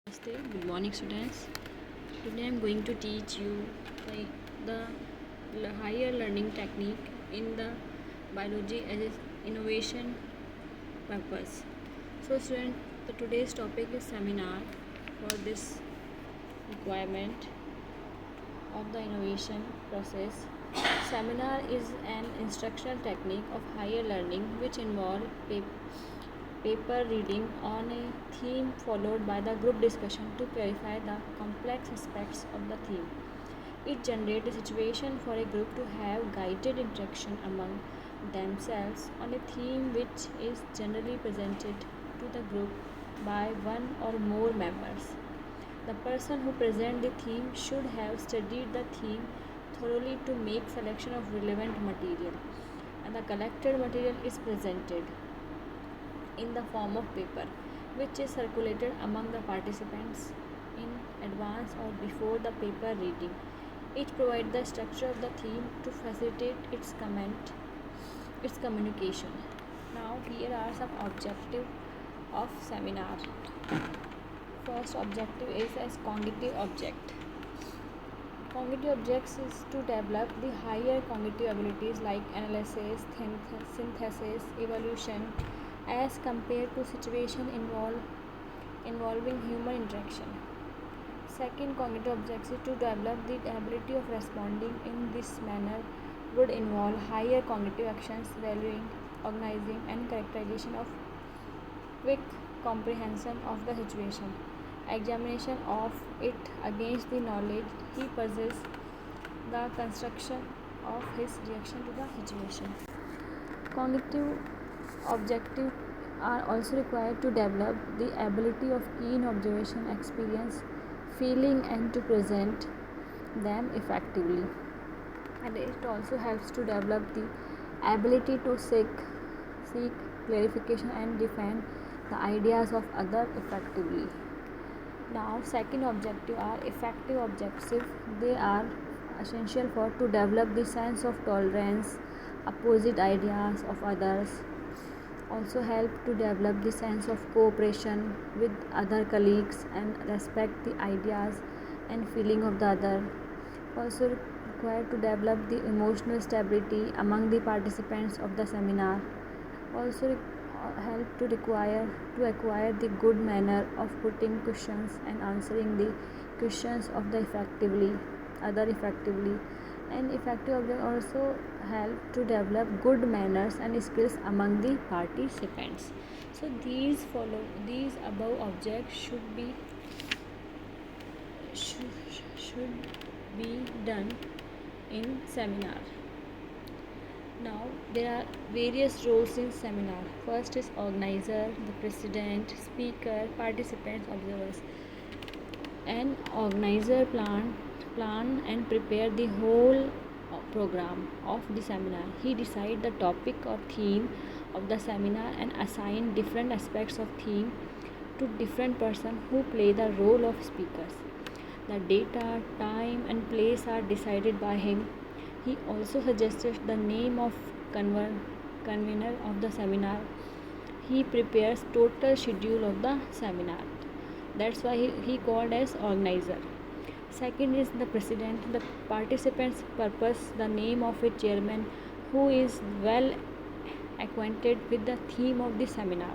Namaste, good morning students. Today I am going to teach you the higher learning technique in the biology as an innovation purpose. So student, today's topic is seminar for this requirement of the innovation process. Seminar is an instructional technique of higher learning which involve paper reading on a theme followed by the group discussion to clarify the complex aspects of the theme. It generates a situation for a group to have guided interaction among themselves on a theme which is generally presented to the group by one or more members. The person who presents the theme should have studied the theme thoroughly to make selection of relevant material, and the collected material is presented in the form of paper, which is circulated among the participants in advance or before the paper reading. It provides the structure of the theme to facilitate its communication. Now here are some objectives of seminar. First objective is as cognitive object. Cognitive objects is to develop the higher cognitive abilities like analysis, synthesis, evaluation, as compared to situation involving human interaction. Second cognitive objective is to develop the ability of responding in this manner would involve higher cognitive actions, valuing, organizing, and characterization of quick comprehension of the situation, examination of it against the knowledge he possesses, the construction of his reaction to the situation. Cognitive objectives are also required to develop the ability of keen observation, experience, feeling, and to present them effectively. And it also helps to develop the ability to seek clarification and defend the ideas of others effectively. Now, second objective are effective objectives. They are essential for to develop the sense of tolerance, opposite ideas of others. Also help to develop the sense of cooperation with other colleagues and respect the ideas and feeling of the other. Also required to develop the emotional stability among the participants of the seminar. Also help to acquire the good manner of putting questions and answering the questions of the other effectively. And effective object also help to develop good manners and skills among the participants. So these above objects should be done in seminar. Now there are various roles in seminar. First is organizer, the president, speaker, participants, observers. An organizer plan and prepare the whole program of the seminar. He decide the topic or theme of the seminar and assign different aspects of theme to different person who play the role of speakers. The data, time and place are decided by him. He also suggested the name of convener of the seminar. He prepares total schedule of the seminar. That's why he called as organizer. Second is the president. The participants purpose the name of a chairman who is well acquainted with the theme of the seminar.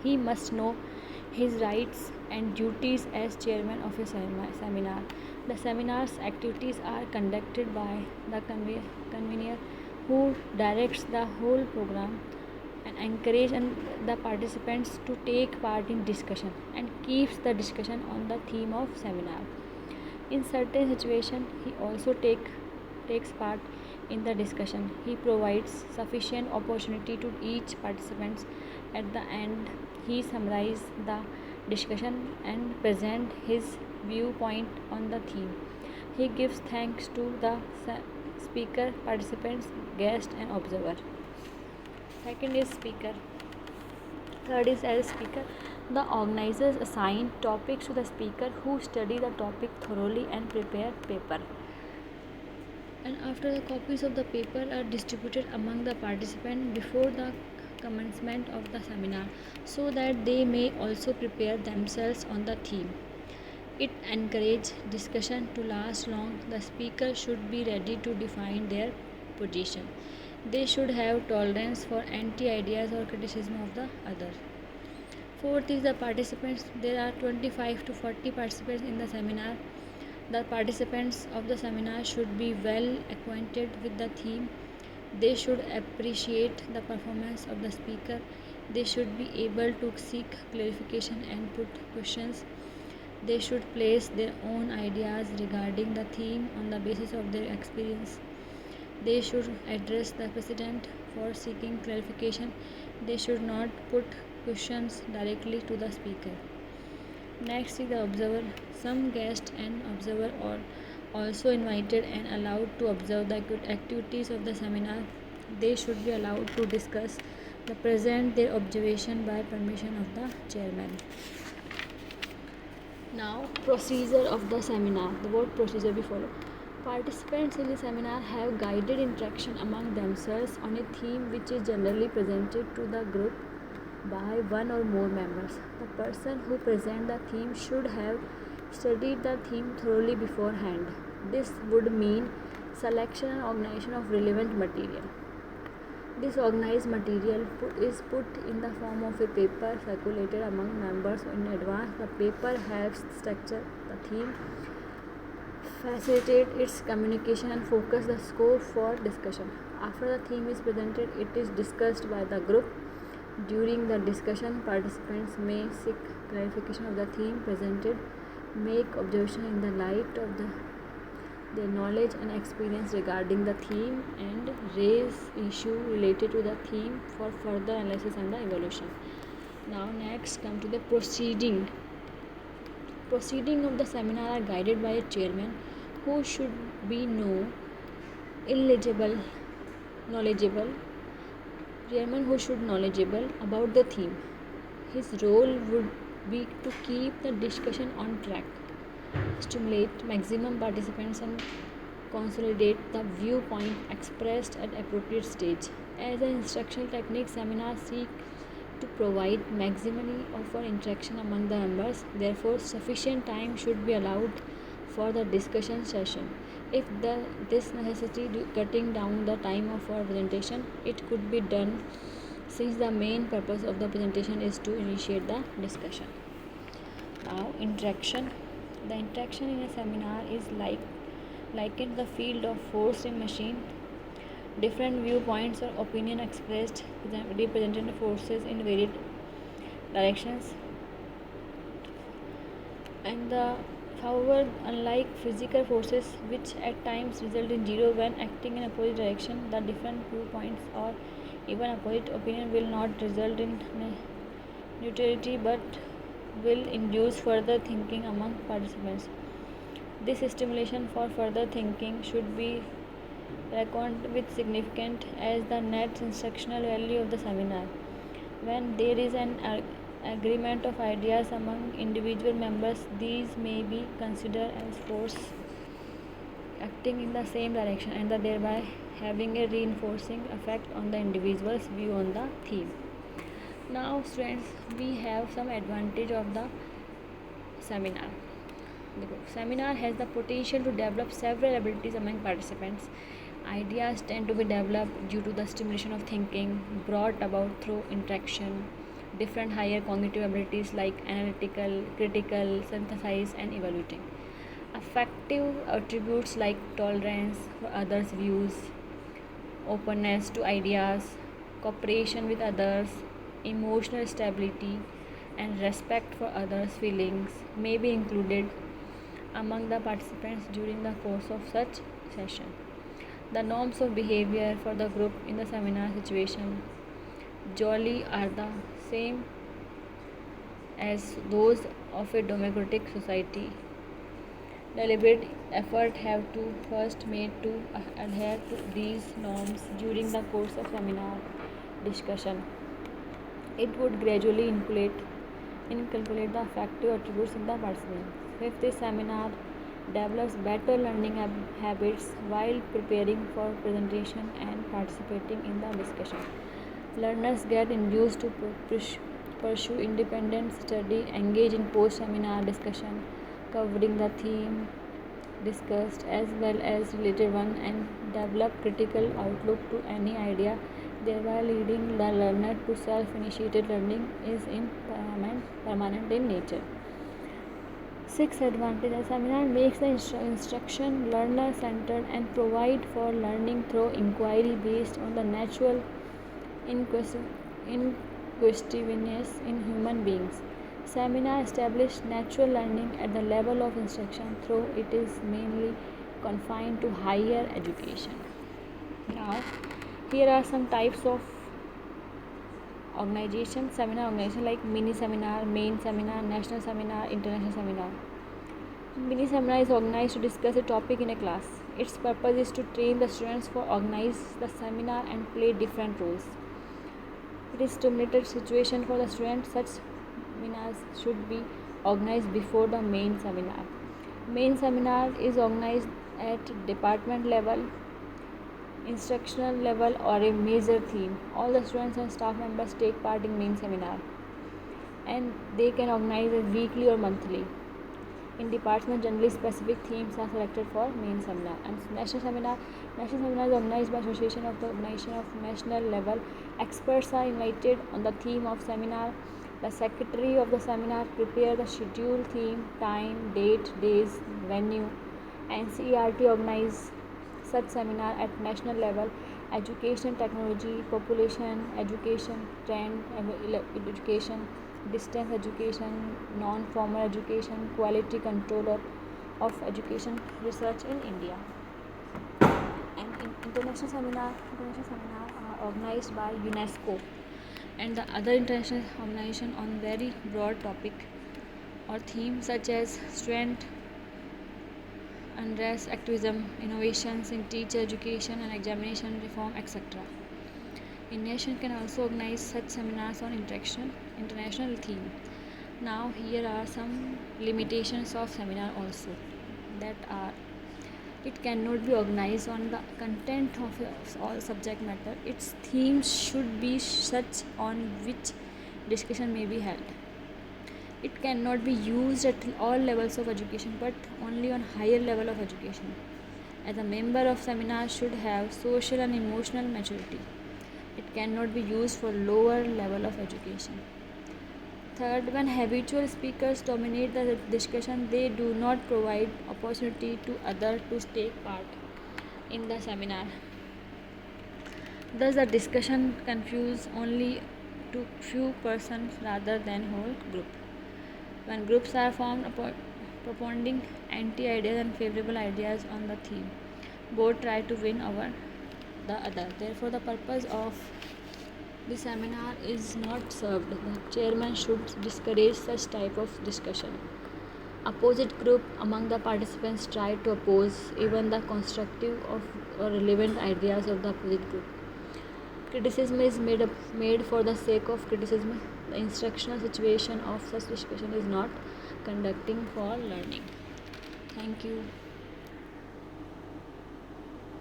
He must know his rights and duties as chairman of a seminar. The seminar's activities are conducted by the convener who directs the whole program and encourage the participants to take part in discussion and keeps the discussion on the theme of seminar. In certain situations, he also takes part in the discussion. He provides sufficient opportunity to each participant. At the end, he summarizes the discussion and present his viewpoint on the theme. He gives thanks to the speaker, participants, guest and observer. Second is speaker. Third is as speaker. The organizers assign topics to the speaker who study the topic thoroughly and prepare paper. And after the copies of the paper are distributed among the participants before the commencement of the seminar so that they may also prepare themselves on the theme. It encourages discussion to last long. The speaker should be ready to define their position. They should have tolerance for anti ideas or criticism of the other. Fourth is the participants. There are 25 to 40 participants in the seminar. The participants of the seminar should be well acquainted with the theme. They should appreciate the performance of the speaker. They should be able to seek clarification and put questions. They should place their own ideas regarding the theme on the basis of their experience. They should address the president for seeking clarification. They should not put questions directly to the speaker. Next is the observer. Some guests and observers are also invited and allowed to observe the activities of the seminar. They should be allowed to discuss the present their observation by permission of the chairman. Now, procedure of the seminar. The what procedure we follow? Participants in the seminar have guided interaction among themselves on a theme which is generally presented to the group by one or more members. The person who presents the theme should have studied the theme thoroughly beforehand. This would mean selection and organization of relevant material. This organized material is put in the form of a paper circulated among members in advance. The paper helps structure the theme, facilitate its communication, and focus the scope for discussion. After the theme is presented, it is discussed by the group. During the discussion, participants may seek clarification of the theme presented, make observation in the light of their knowledge and experience regarding the theme, and raise issue related to the theme for further analysis and the evaluation. Now next come to the proceeding. Proceeding of the seminar are guided by a chairman who should be knowledgeable about the theme. His role would be to keep the discussion on track, stimulate maximum participants, and consolidate the viewpoint expressed at appropriate stage. As an instructional technique, seminars seek to provide maximally of interaction among the members. Therefore, sufficient time should be allowed for the discussion session. If this necessity cutting down the time of our presentation, it could be done since the main purpose of the presentation is to initiate the discussion. Now, interaction. The interaction in a seminar is like in the field of force in machine. Different viewpoints or opinion expressed represented forces in varied directions, and however, unlike physical forces which at times result in zero when acting in opposite direction, the different viewpoints or even opposite opinion will not result in neutrality but will induce further thinking among participants. This stimulation for further thinking should be reckoned with significant as the net instructional value of the seminar. When there is an agreement of ideas among individual members, these may be considered as force acting in the same direction and thereby having a reinforcing effect on the individual's view on the theme. Now students, we have some advantage of the seminar. The seminar has the potential to develop several abilities among participants. Ideas tend to be developed due to the stimulation of thinking brought about through interaction. Different higher cognitive abilities like analytical, critical, synthesize, and evaluating. Affective attributes like tolerance for others' views, openness to ideas, cooperation with others, emotional stability, and respect for others' feelings may be included among the participants during the course of such session. The norms of behavior for the group in the seminar situation generally are the same as those of a democratic society. Deliberate effort have to first made to adhere to these norms during the course of seminar discussion. It would gradually inculcate the affective attributes in the participants. If this seminar develops better learning habits while preparing for presentation and participating in the discussion. Learners get induced to pursue independent study, engage in post-seminar discussion covering the theme discussed as well as related one, and develop critical outlook to any idea, thereby leading the learner to self-initiated learning is permanent in nature. Sixth advantage, a seminar makes the instruction learner centered and provide for learning through inquiry based on the natural inquisitiveness in human beings. Seminar establish natural learning at the level of instruction, though it is mainly confined to higher education. Now, here are some types of organization, seminar organization, like mini seminar, main seminar, national seminar, international seminar. Mini seminar is organized to discuss a topic in a class. Its purpose is to train the students for organize the seminar and play different roles. It is stimulated situation for the students. Such seminars should be organized before the main seminar. Main seminar is organized at department level, instructional level, or a major theme. All the students and staff members take part in main seminar, and they can organize it weekly or monthly. In department, generally specific themes are selected for main seminar. And national seminar is organized by association of the organization of national level. Experts are invited on the theme of seminar. The secretary of the seminar prepare the schedule, theme, time, date, days, venue. NCERT organize such seminar at national level. Education, technology, population, education, trend, education, distance education, non-formal education, quality controller of education research in India. And international seminar are organized by UNESCO and the other international organization on very broad topic or theme such as student unrest, activism, innovations in teacher education and examination reform, etc. A nation can also organize such seminars on international theme. Now here are some limitations of seminar also, that are: it cannot be organized on the content of all subject matter. Its themes should be such on which discussion may be held. It cannot be used at all levels of education but only on higher level of education. As a member of seminar should have social and emotional maturity. It cannot be used for lower level of education. Third, when habitual speakers dominate the discussion, they do not provide opportunity to others to take part in the seminar. Thus, the discussion confuse only to few persons rather than whole group. When groups are formed propounding anti-ideas and favorable ideas on the theme, both try to win over the other. Therefore, the purpose of the seminar is not served. The chairman should discourage such type of discussion. Opposite group among the participants try to oppose even the constructive or relevant ideas of the opposite group. Criticism is made for the sake of criticism. The instructional situation of such discussion is not conducting for learning. Thank you.